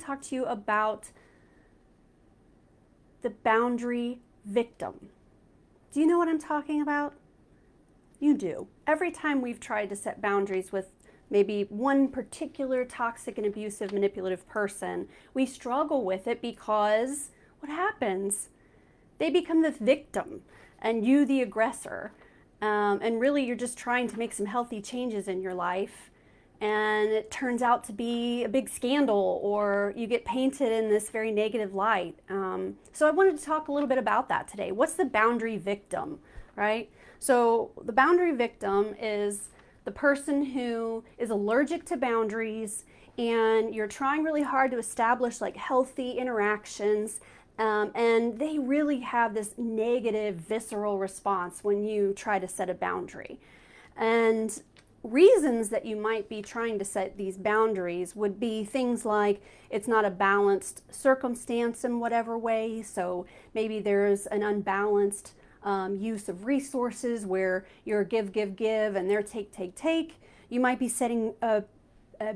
to talk to you about the boundary victim. Do you know what I'm talking about? You do. Every time we've tried to set boundaries with maybe one particular toxic and abusive manipulative person, we struggle with it because what happens? They become the victim and you the aggressor. And really you're just trying to make some healthy changes in your life, and it turns out to be a big scandal, or you get painted in this very negative light. So I wanted to talk a little bit about that today. What's the boundary victim, right? So the boundary victim is the person who is allergic to boundaries, and you're trying really hard to establish like healthy interactions, and they really have this negative visceral response when you try to set a boundary. And reasons that you might be trying to set these boundaries would be things like it's not a balanced circumstance in whatever way. So maybe there's an unbalanced use of resources where you're give, and they're take. You might be setting a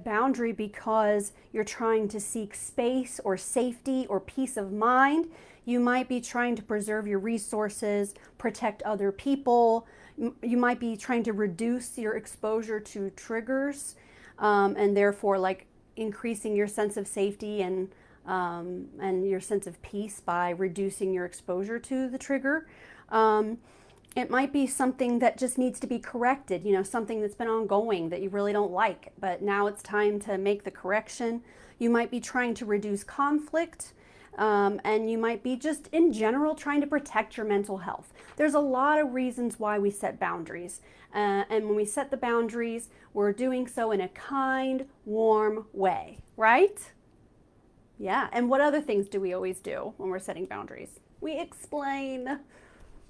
boundary because you're trying to seek space or safety or peace of mind. You might be trying to preserve your resources, protect other people. You might be trying to reduce your exposure to triggers, and therefore like increasing your sense of safety and your sense of peace by reducing your exposure to the trigger. It might be something that just needs to be corrected, you know, something that's been ongoing that you really don't like, but now it's time to make the correction. You might be trying to reduce conflict, and you might be just in general trying to protect your mental health. There's a lot of reasons why we set boundaries, and when we set the boundaries, we're doing so in a kind, warm way, right? Yeah, and what other things do we always do when we're setting boundaries? We explain.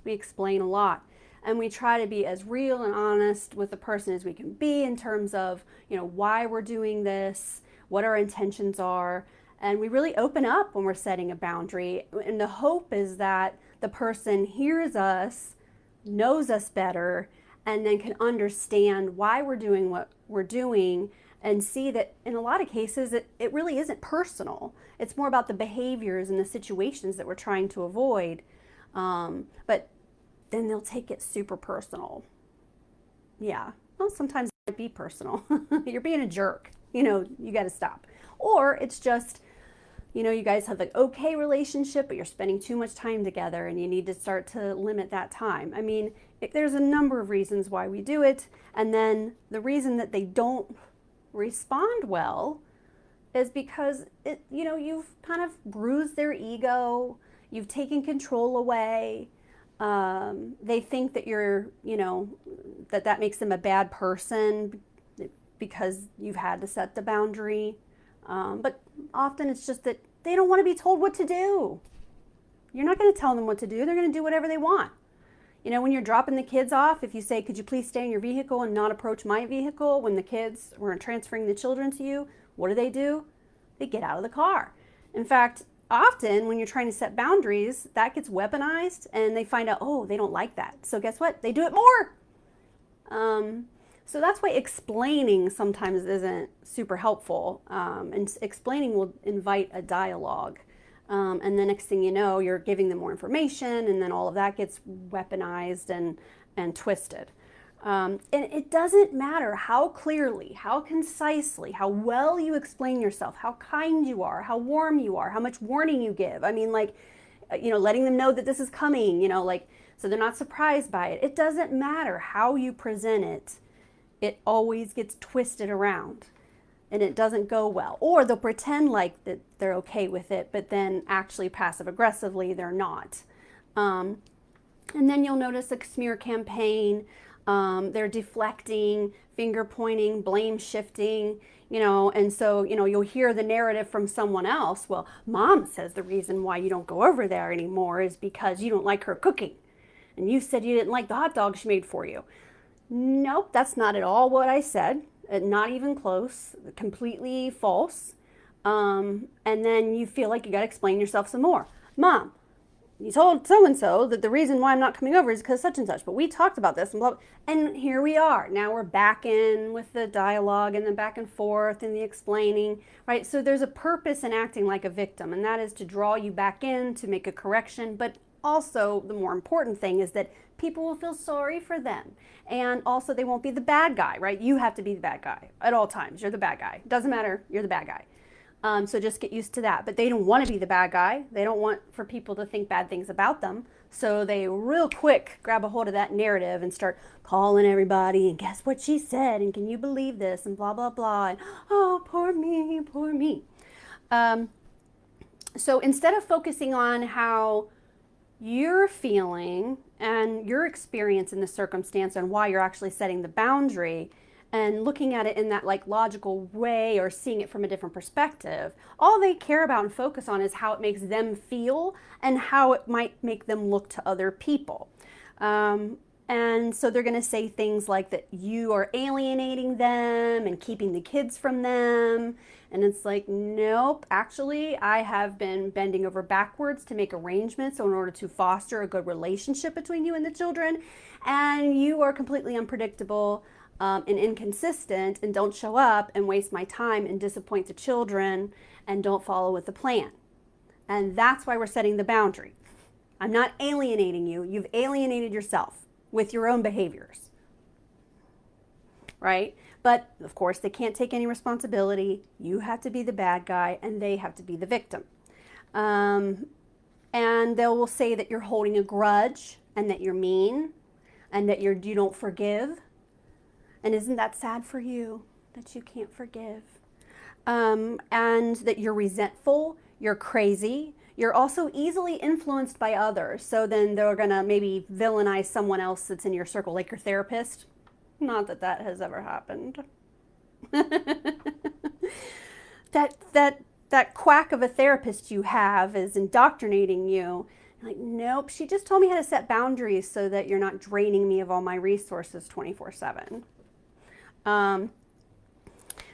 We explain a lot, and we try to be as real and honest with the person as we can be in terms of, you know, why we're doing this, what our intentions are, and we really open up when we're setting a boundary. And the hope is that the person hears us, knows us better, and then can understand why we're doing what we're doing, and see that in a lot of cases it really isn't personal. It's more about the behaviors and the situations that we're trying to avoid. But then they'll take it super personal. Yeah, well, sometimes it might be personal. You're being a jerk, you know, you got to stop. Or it's just, you know, you guys have an okay relationship, but you're spending too much time together and you need to start to limit that time. I mean, there's a number of reasons why we do it. And then the reason that they don't respond well is because you know, you've kind of bruised their ego, you've taken control away. They think that you're, you know, that makes them a bad person because you've had to set the boundary. But often it's just that they don't want to be told what to do. You're not going to tell them what to do. They're going to do whatever they want. You know, when you're dropping the kids off, if you say, could you please stay in your vehicle and not approach my vehicle when the kids were transferring the children to you, what do? They get out of the car. In fact, often when you're trying to set boundaries, that gets weaponized and they find out, oh, they don't like that. So guess what? They do it more. So that's why explaining sometimes isn't super helpful. And explaining will invite a dialogue. And the next thing you know, you're giving them more information, and then all of that gets weaponized and twisted. And it doesn't matter how clearly, how concisely, how well you explain yourself, how kind you are, how warm you are, how much warning you give. I mean, like, you know, letting them know that this is coming, you know, like, so they're not surprised by it. It doesn't matter how you present it. It always gets twisted around and it doesn't go well. Or they'll pretend like that they're okay with it, but then actually passive aggressively, they're not. And then you'll notice a smear campaign. They're deflecting, finger pointing, blame shifting, you know, and so, you know, you'll hear the narrative from someone else. Well, mom says the reason why you don't go over there anymore is because you don't like her cooking. And you said you didn't like the hot dog she made for you. Nope, that's not at all what I said. Not even close, completely false. And then you feel like you got to explain yourself some more. Mom, you told so-and-so that the reason why I'm not coming over is because such and such, but we talked about this and blah, blah. And here we are. Now we're back in with the dialogue and the back and forth and the explaining, right? So there's a purpose in acting like a victim, and that is to draw you back in, to make a correction. But also the more important thing is that people will feel sorry for them. And also they won't be the bad guy, right? You have to be the bad guy at all times. You're the bad guy. Doesn't matter. You're the bad guy. So just get used to that. But they don't want to be the bad guy. They don't want for people to think bad things about them. So they real quick grab a hold of that narrative and start calling everybody and guess what she said and can you believe this and blah, blah, blah. And oh, poor me, poor me. So instead of focusing on how you're feeling and your experience in the circumstance and why you're actually setting the boundary, and looking at it in that like logical way or seeing it from a different perspective, all they care about and focus on is how it makes them feel and how it might make them look to other people. And so they're going to say things like that you are alienating them and keeping the kids from them. And it's like, nope, actually, I have been bending over backwards to make arrangements in order to foster a good relationship between you and the children. And you are completely unpredictable and inconsistent and don't show up and waste my time and disappoint the children and don't follow with the plan. And that's why we're setting the boundary. I'm not alienating you. You've alienated yourself with your own behaviors, right? But of course, they can't take any responsibility. You have to be the bad guy and they have to be the victim. And they will say that you're holding a grudge and that you're mean and that you don't forgive. And isn't that sad for you that you can't forgive? And that you're resentful, you're crazy, you're also easily influenced by others. So then they're gonna maybe villainize someone else that's in your circle, like your therapist. Not that that has ever happened. that quack of a therapist you have is indoctrinating you. Like, nope, she just told me how to set boundaries so that you're not draining me of all my resources 24/7.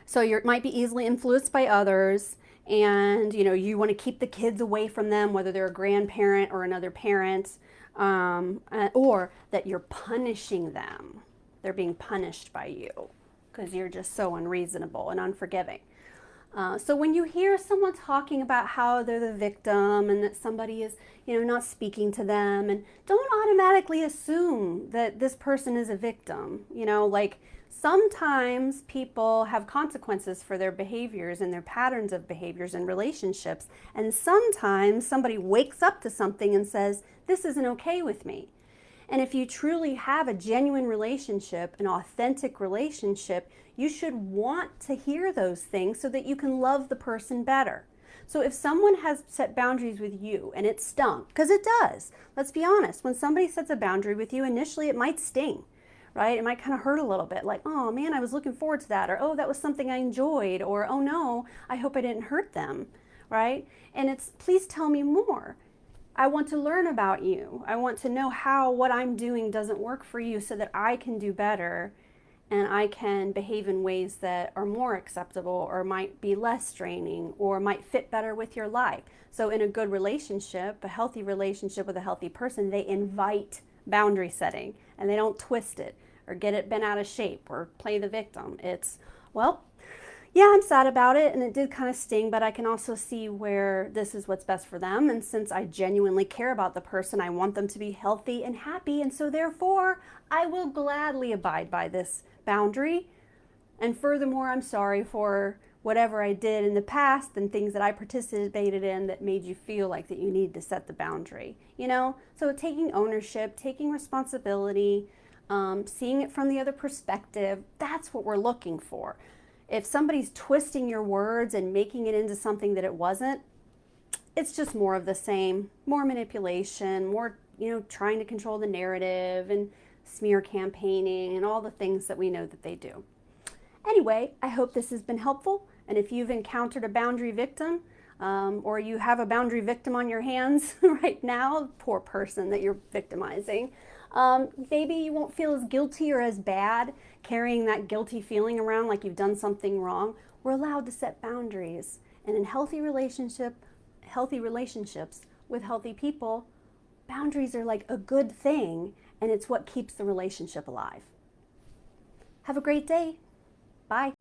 So you might be easily influenced by others, and you want to keep the kids away from them, whether they're a grandparent or another parent, or that you're punishing them. They're being punished by you because you're just so unreasonable and unforgiving. So when you hear someone talking about how they're the victim and that somebody is, not speaking to them, and don't automatically assume that this person is a victim. Like sometimes people have consequences for their behaviors and their patterns of behaviors and relationships. And sometimes somebody wakes up to something and says, this isn't okay with me. And if you truly have a genuine relationship, an authentic relationship, you should want to hear those things so that you can love the person better. So if someone has set boundaries with you and it stung, because it does, let's be honest, when somebody sets a boundary with you, initially it might sting, right? It might kind of hurt a little bit, like, oh man, I was looking forward to that, or oh, that was something I enjoyed, or oh no, I hope I didn't hurt them, right? And it's, please tell me more. I want to learn about you. I want to know how what I'm doing doesn't work for you so that I can do better and I can behave in ways that are more acceptable or might be less straining or might fit better with your life. So in a good relationship, a healthy relationship with a healthy person, they invite boundary setting and they don't twist it or get it bent out of shape or play the victim. It's, well, yeah, I'm sad about it and it did kind of sting, but I can also see where this is what's best for them. And since I genuinely care about the person, I want them to be healthy and happy. And so therefore, I will gladly abide by this boundary. And furthermore, I'm sorry for whatever I did in the past and things that I participated in that made you feel like that you need to set the boundary. So taking ownership, taking responsibility, seeing it from the other perspective, that's what we're looking for. If somebody's twisting your words and making it into something that it wasn't, it's just more of the same, more manipulation, more, trying to control the narrative and smear campaigning and all the things that we know that they do. Anyway, I hope this has been helpful. And if you've encountered a boundary victim, or you have a boundary victim on your hands right now, poor person that you're victimizing, maybe you won't feel as guilty or as bad carrying that guilty feeling around like you've done something wrong. We're allowed to set boundaries. And in healthy relationships with healthy people, boundaries are like a good thing, and it's what keeps the relationship alive. Have a great day. Bye.